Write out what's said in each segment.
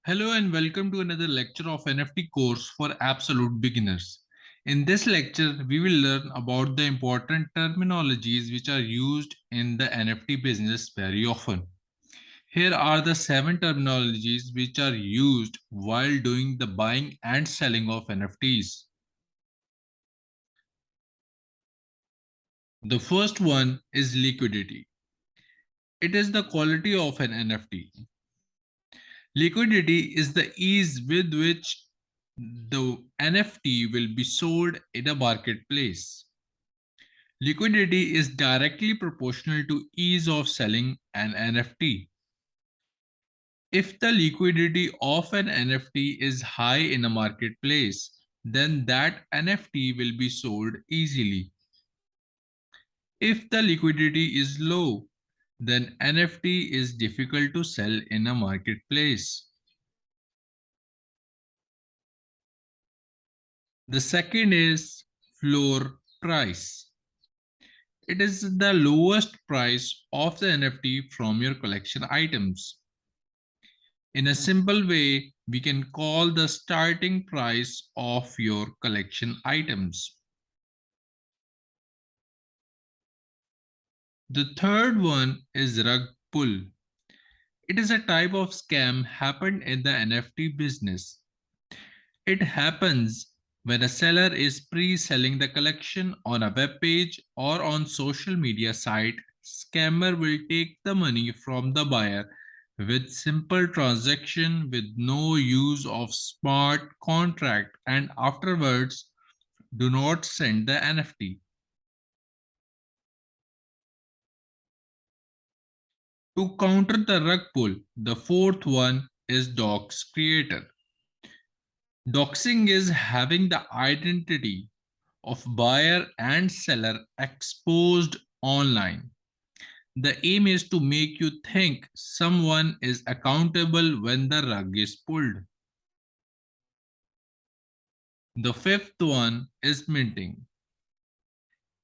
Hello and welcome to another lecture of NFT course for absolute beginners. In this lecture, we will learn about the important terminologies which are used in the NFT business very often. Here are the 7 terminologies which are used while doing the buying and selling of NFTs. The first one is liquidity. It is the quality of an NFT. Liquidity is the ease with which the NFT will be sold in a marketplace. Liquidity is directly proportional to ease of selling an NFT. If the liquidity of an NFT is high in a marketplace, then that NFT will be sold easily. If the liquidity is low, then NFT is difficult to sell in a marketplace. The second is floor price. It is the lowest price of the NFT from your collection items. In a simple way, we can call the starting price of your collection items. The third one is rug pull. It is a type of scam happened in the NFT business. It happens when a seller is pre-selling the collection on a web page or on social media site. Scammer will take the money from the buyer with simple transaction with no use of smart contract and afterwards do not send the NFT. To counter the rug pull, the fourth one is dox creator. Doxing is having the identity of buyer and seller exposed online. The aim is to make you think someone is accountable when the rug is pulled. The fifth one is minting.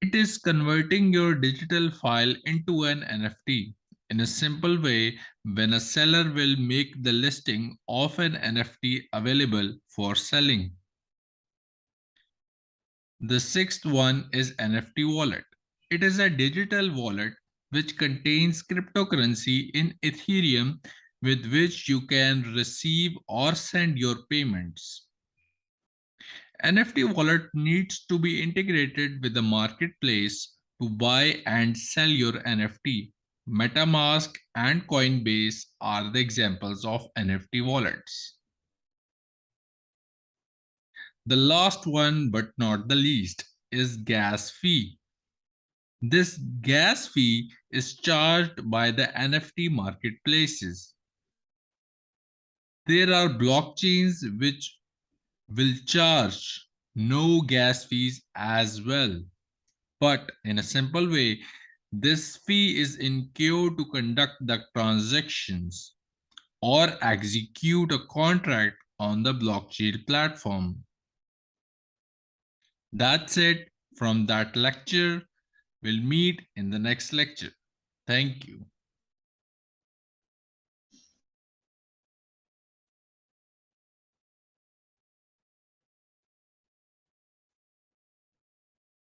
It is converting your digital file into an NFT. In a simple way, when a seller will make the listing of an NFT available for selling. The sixth one is NFT wallet. It is a digital wallet which contains cryptocurrency in Ethereum with which you can receive or send your payments. NFT wallet needs to be integrated with the marketplace to buy and sell your NFT. MetaMask and Coinbase are the examples of NFT wallets. The last one, but not the least, is gas fee. This gas fee is charged by the NFT marketplaces. There are blockchains which will charge no gas fees as well. But in a simple way, this fee is incurred to conduct the transactions or execute a contract on the blockchain platform. That's it from that lecture. We'll meet in the next lecture. Thank you.